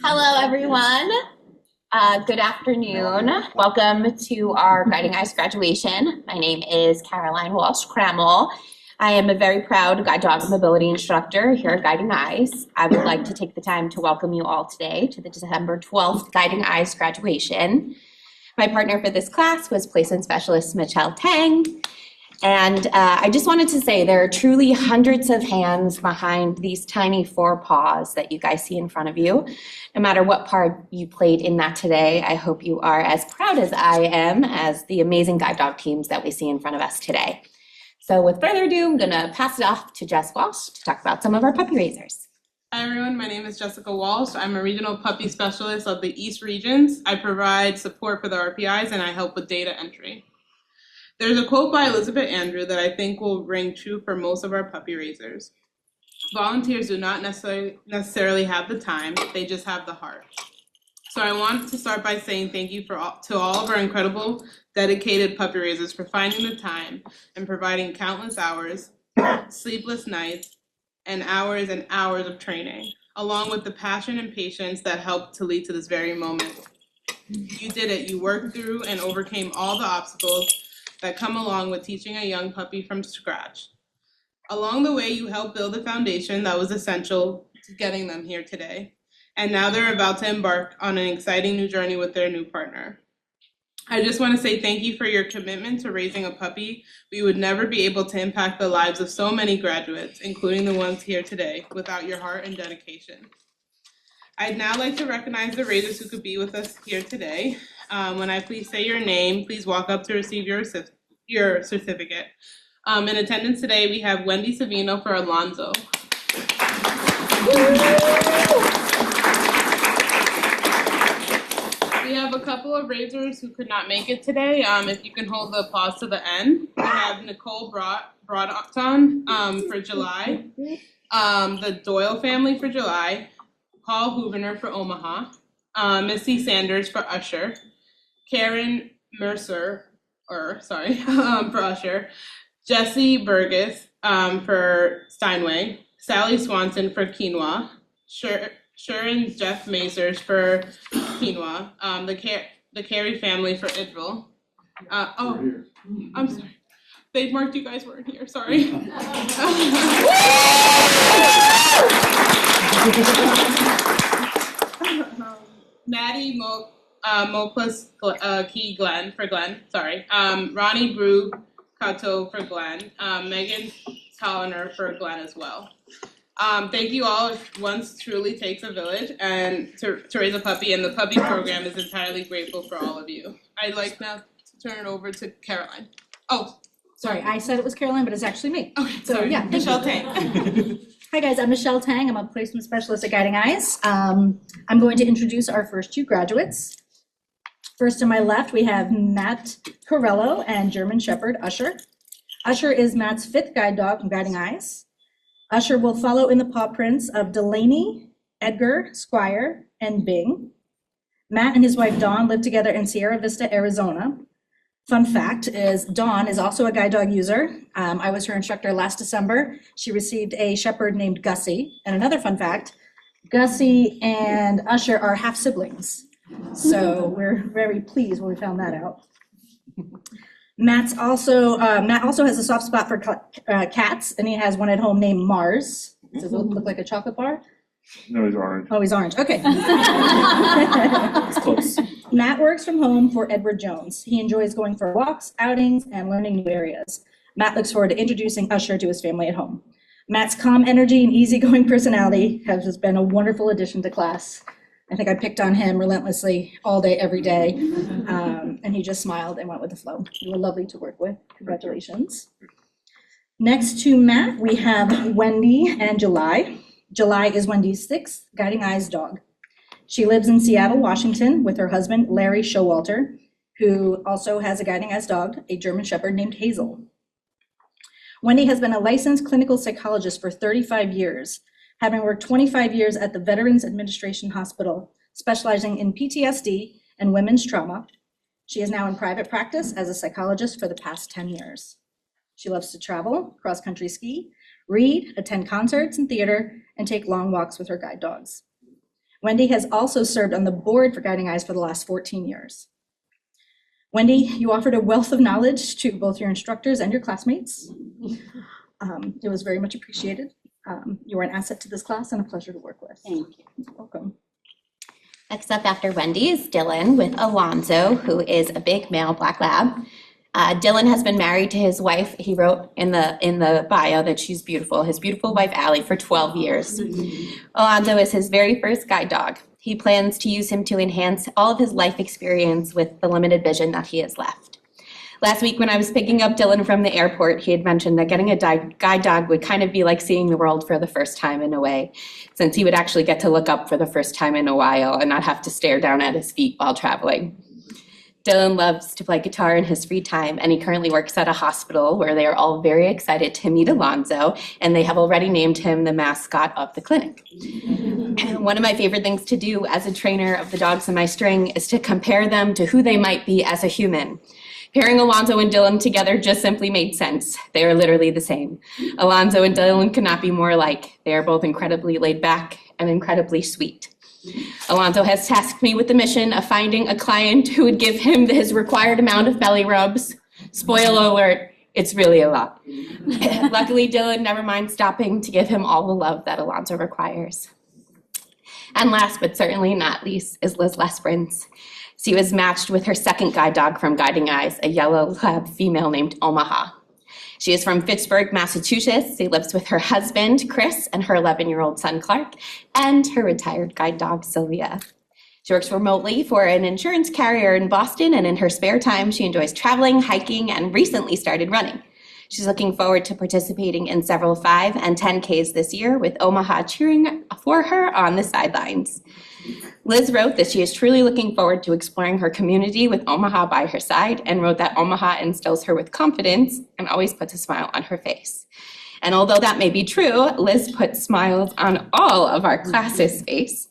Hello, everyone. Good afternoon. Welcome to our Guiding Eyes graduation. My name is Caroline Walsh Crammel. I am a very proud guide dog mobility instructor here at Guiding Eyes. I would like to take the time to welcome you all today to the December 12th Guiding Eyes graduation. My partner for this class was placement specialist Michelle Tang. And I just wanted to say there are truly hundreds of hands behind these tiny 4 paws that you guys see in front of you. No matter what part you played in that today, I hope you are as proud as I am as the amazing guide dog teams that we see in front of us today. So with further ado, I'm gonna pass it off to Jess Walsh to talk about some of our puppy raisers. Hi everyone, my name is Jessica Walsh. I'm a regional puppy specialist of the East Regions. I provide support for the RPIs and I help with data entry. There's a quote by Elizabeth Andrew that I think will ring true for most of our puppy raisers. Volunteers do not necessarily have the time, they just have the heart. So I want to start by saying thank you to all of our incredible, dedicated puppy raisers for finding the time and providing countless hours, sleepless nights, and hours of training, along with the passion and patience that helped to lead to this very moment. You did it. You worked through and overcame all the obstacles that come along with teaching a young puppy from scratch. Along the way, you helped build a foundation that was essential to getting them here today. And now they're about to embark on an exciting new journey with their new partner. I just want to say thank you for your commitment to raising a puppy. We would never be able to impact the lives of so many graduates, including the ones here today, without your heart and dedication. I'd now like to recognize the raisers who could be with us here today. When I please say your name, please walk up to receive your certificate. In attendance today, we have Wendy Savino for Alonzo. We have a couple of raisers who could not make it today. If you can hold the applause to the end. We have Nicole Broadton for July, the Doyle family for July, Paul Hubener for Omaha, Missy Sanders for Usher, Karen Mercer, for Usher, Jesse Burgess for Steinway, Sally Swanson for Quinoa, Sharon Jeff Mazers for Quinoa, the Carey family for Idville. I'm sorry. They marked you guys weren't here, sorry. Maddie Moplas Key Glenn for Glenn, sorry. Ronnie Brew Kato for Glenn. Megan Tolliner for Glenn as well. Thank you all. Once truly takes a village and to raise a puppy, and the puppy program is entirely grateful for all of you. I'd like now to turn it over to Caroline. Oh, sorry, I said it was Caroline, but it's actually me. Okay, so sorry. Yeah, Michelle Tang. Hi guys, I'm Michelle Tang. I'm a placement specialist at Guiding Eyes. I'm going to introduce our first 2 graduates. First to my left, we have Matt Corello and German Shepherd Usher. Usher is Matt's 5th guide dog from Guiding Eyes. Usher will follow in the paw prints of Delaney, Edgar, Squire, and Bing. Matt and his wife Dawn live together in Sierra Vista, Arizona. Fun fact is Dawn is also a guide dog user. I was her instructor last December. She received a shepherd named Gussie. And another fun fact, Gussie and Usher are half siblings. So we're very pleased when we found that out. Matt also has a soft spot for cats, and he has one at home named Mars. Does it look like a chocolate bar? No, he's orange. Oh, he's orange. Okay. It's close. Matt works from home for Edward Jones. He enjoys going for walks, outings, and learning new areas. Matt looks forward to introducing Usher to his family at home. Matt's calm energy and easygoing personality has just been a wonderful addition to class. I think I picked on him relentlessly all day, every day, and he just smiled and went with the flow. You were lovely to work with. Congratulations. Next to Matt, we have Wendy and July. July is Wendy's 6th Guiding Eyes dog. She lives in Seattle, Washington with her husband, Larry Showalter, who also has a Guiding Eyes dog, a German Shepherd named Hazel. Wendy has been a licensed clinical psychologist for 35 years, having worked 25 years at the Veterans Administration Hospital, specializing in PTSD and women's trauma. She is now in private practice as a psychologist for the past 10 years. She loves to travel, cross-country ski, read, attend concerts and theater, and take long walks with her guide dogs. Wendy has also served on the board for Guiding Eyes for the last 14 years. Wendy, you offered a wealth of knowledge to both your instructors and your classmates. It was very much appreciated. You were an asset to this class and a pleasure to work with. Thank you. Welcome. Next up after Wendy is Dylan with Alonzo, who is a big male black lab. Dylan has been married to his wife. He wrote in the bio that she's beautiful. His beautiful wife, Allie, for 12 years. Alonzo is his very first guide dog. He plans to use him to enhance all of his life experience with the limited vision that he has left. Last week when I was picking up Dylan from the airport, he had mentioned that getting a guide dog would kind of be like seeing the world for the first time in a way, since he would actually get to look up for the first time in a while and not have to stare down at his feet while traveling. Dylan loves to play guitar in his free time, and he currently works at a hospital where they are all very excited to meet Alonzo, and they have already named him the mascot of the clinic. One of my favorite things to do as a trainer of the dogs in my string is to compare them to who they might be as a human. Pairing Alonzo and Dylan together just simply made sense. They are literally the same. Alonzo and Dylan could not be more alike. They are both incredibly laid back and incredibly sweet. Alonzo has tasked me with the mission of finding a client who would give him his required amount of belly rubs. Spoiler alert, it's really a lot. Luckily, Dylan never minds stopping to give him all the love that Alonzo requires. And last but certainly not least is Liz Lesbrins. She was matched with her second guide dog from Guiding Eyes, a yellow lab female named Omaha. She is from Fitchburg, Massachusetts. She lives with her husband, Chris, and her 11-year-old son, Clark, and her retired guide dog, Sylvia. She works remotely for an insurance carrier in Boston, and in her spare time, she enjoys traveling, hiking, and recently started running. She's looking forward to participating in several 5 and 10Ks this year, with Omaha cheering for her on the sidelines. Liz wrote that she is truly looking forward to exploring her community with Omaha by her side, and wrote that Omaha instills her with confidence and always puts a smile on her face. And although that may be true, Liz puts smiles on all of our class's face.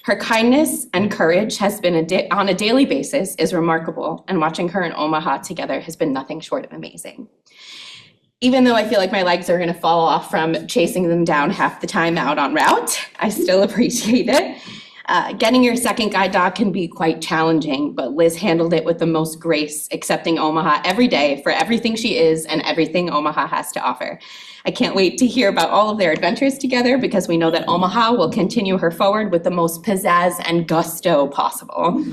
Her kindness and courage has been on a daily basis is remarkable, and watching her and Omaha together has been nothing short of amazing. Even though I feel like my legs are going to fall off from chasing them down half the time out on route, I still appreciate it. Getting your second guide dog can be quite challenging, but Liz handled it with the most grace, accepting Omaha every day for everything she is and everything Omaha has to offer. I can't wait to hear about all of their adventures together, because we know that Omaha will continue her forward with the most pizzazz and gusto possible.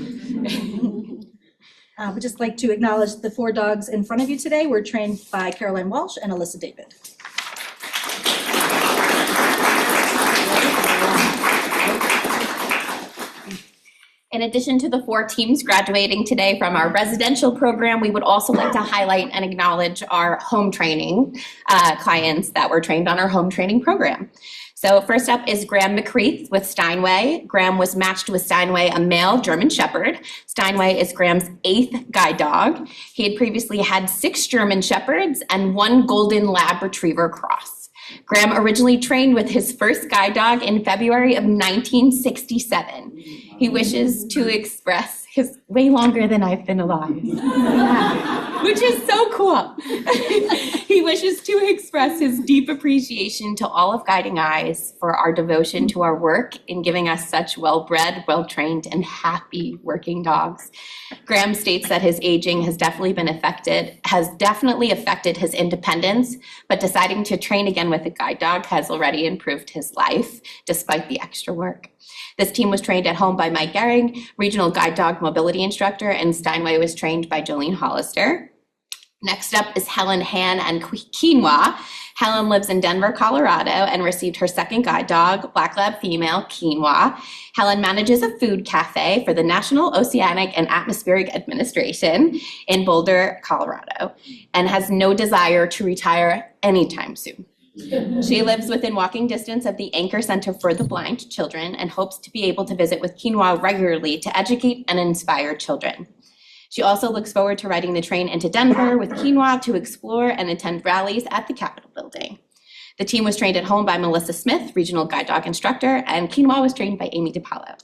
We'd just like to acknowledge the 4 dogs in front of you today were trained by Caroline Walsh and Alyssa David. In addition to the 4 teams graduating today from our residential program, we would also like to highlight and acknowledge our home training clients that were trained on our home training program. So first up is Graham McCreath with Steinway. Graham was matched with Steinway, a male German Shepherd. Steinway is Graham's 8th guide dog. He had previously had 6 German Shepherds and 1 Golden Lab Retriever cross. Graham originally trained with his first guide dog in February of 1967. He wishes to express his way longer than I've been alive, which is so cool. He wishes to express his deep appreciation to all of Guiding Eyes for our devotion to our work in giving us such well-bred, well-trained, and happy working dogs. Graham states that his aging has definitely affected his independence, but deciding to train again with a guide dog has already improved his life, despite the extra work. This team was trained at home by Mike Gehring, regional guide dog mobility instructor, and Steinway was trained by Jolene Hollister. Next up is Helen Han and Quinoa. Helen lives in Denver, Colorado, and received her second guide dog, Black Lab female, Quinoa. Helen manages a food cafe for the National Oceanic and Atmospheric Administration in Boulder, Colorado, and has no desire to retire anytime soon. She lives within walking distance of the Anchor Center for the Blind Children and hopes to be able to visit with Quinoa regularly to educate and inspire children. She also looks forward to riding the train into Denver with Quinoa to explore and attend rallies at the Capitol building. The team was trained at home by Melissa Smith, regional guide dog instructor, and Quinoa was trained by Amy DiPaolo.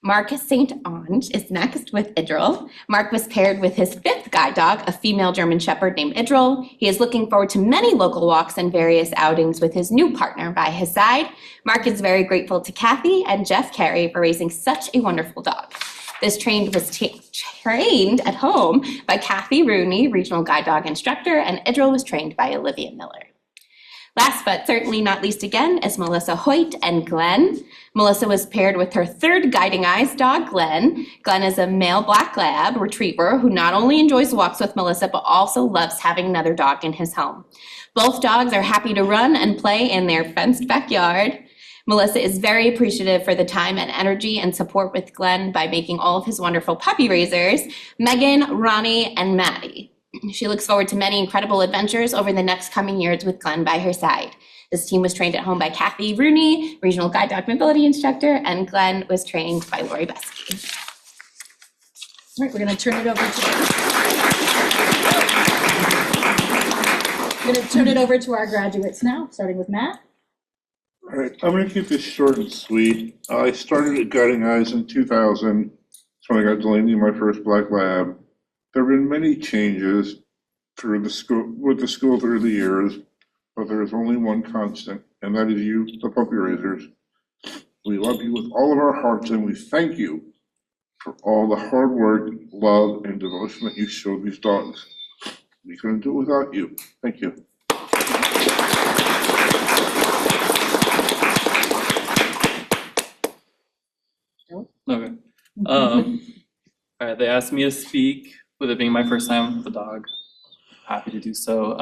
Mark St. Ange is next with Idril. Mark was paired with his 5th guide dog, a female German Shepherd named Idril. He is looking forward to many local walks and various outings with his new partner by his side. Mark is very grateful to Kathy and Jeff Carey for raising such a wonderful dog. This trained was trained at home by Kathy Rooney, regional guide dog instructor, and Idril was trained by Olivia Miller. Last but certainly not least again is Melissa Hoyt and Glenn. Melissa was paired with her 3rd Guiding Eyes dog, Glenn. Glenn is a male black lab retriever who not only enjoys walks with Melissa, but also loves having another dog in his home. Both dogs are happy to run and play in their fenced backyard. Melissa is very appreciative for the time and energy and support with Glenn by making all of his wonderful puppy raisers, Megan, Ronnie, and Maddie. She looks forward to many incredible adventures over the next coming years with Glenn by her side. This team was trained at home by Kathy Rooney, regional guide dog mobility instructor, and Glenn was trained by Lori Besky. All right, we're going to turn it over to our graduates now, starting with Matt. All right, I'm going to keep this short and sweet. I started at Guiding Eyes in 2000. That's when I got Delaney, my first black lab. There have been many changes through the school through the years, but there is only one constant, and that is you, the puppy raisers. We love you with all of our hearts, and we thank you for all the hard work, love, and devotion that you show these dogs. We couldn't do it without you. Thank you. Okay. All right, they asked me to speak, with it being my first time with the dog. Happy to do so.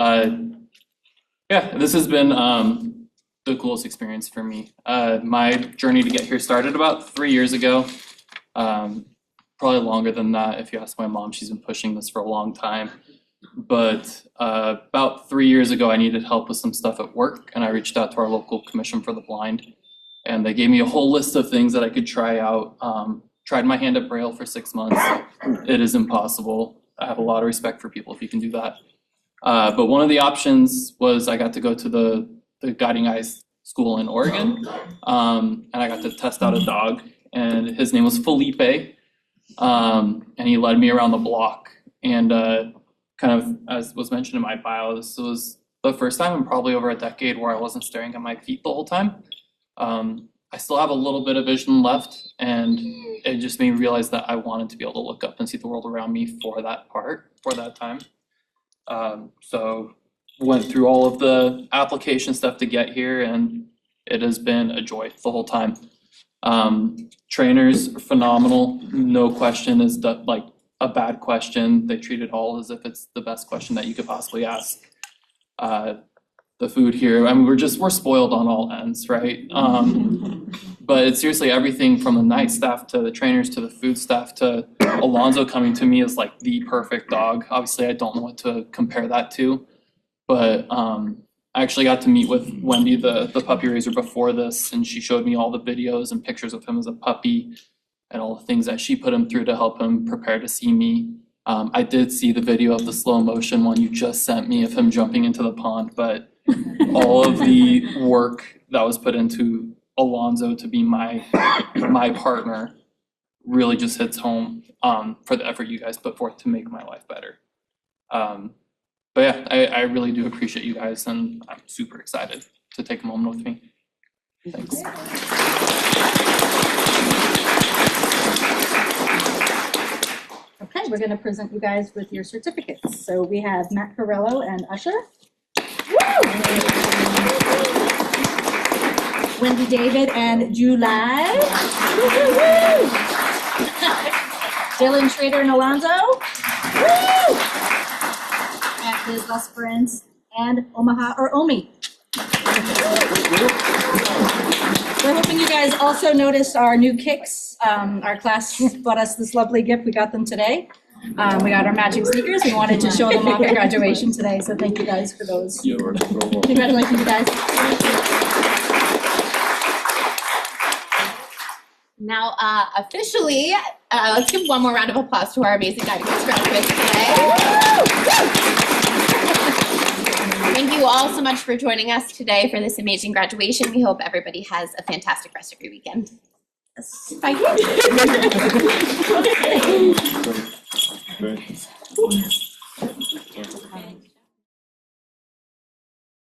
Yeah, this has been the coolest experience for me. My journey to get here started about 3 years ago. Probably longer than that. If you ask my mom, she's been pushing this for a long time. But about 3 years ago, I needed help with some stuff at work, and I reached out to our local Commission for the Blind. And they gave me a whole list of things that I could try out. Tried my hand at Braille for 6 months. It is impossible. I have a lot of respect for people if you can do that. But one of the options was I got to go to the Guiding Eyes school in Oregon. And I got to test out a dog. And his name was Felipe. And he led me around the block. And kind of, as was mentioned in my bio, this was the first time in probably over a decade where I wasn't staring at my feet the whole time. I still have a little bit of vision left, and it just made me realize that I wanted to be able to look up and see the world around me for that time. So went through all of the application stuff to get here, and it has been a joy the whole time. Trainers are phenomenal. No question is like a bad question. They treat it all as if it's the best question that you could possibly ask. The food here, I mean, we're spoiled on all ends, right? But it's seriously everything from the night staff to the trainers to the food staff to Alonzo coming to me as like the perfect dog. Obviously, I don't know what to compare that to, but I actually got to meet with Wendy, the puppy raiser before this, and she showed me all the videos and pictures of him as a puppy and all the things that she put him through to help him prepare to see me. I did see the video of the slow motion one you just sent me of him jumping into the pond, but all of the work that was put into Alonzo to be my partner really just hits home for the effort you guys put forth to make my life better. But yeah, I really do appreciate you guys, and I'm super excited to take a moment with me. Thanks. Okay, we're going to present you guys with your certificates. So we have Matt Corello and Usher. Wendy David and July. Dylan Schrader and Alonzo. And Liz Lesperance and Omaha or Omi. We're hoping you guys also noticed our new kicks. Our class bought us this lovely gift. We got them today. We got our matching sneakers. We wanted to show them off at graduation today, so thank you guys for those. Congratulations, you guys. Now, officially, let's give one more round of applause to our amazing Guiding Eyes graduates today. Thank you all so much for joining us today for this amazing graduation. We hope everybody has a fantastic rest of your weekend. Spiky. Okay.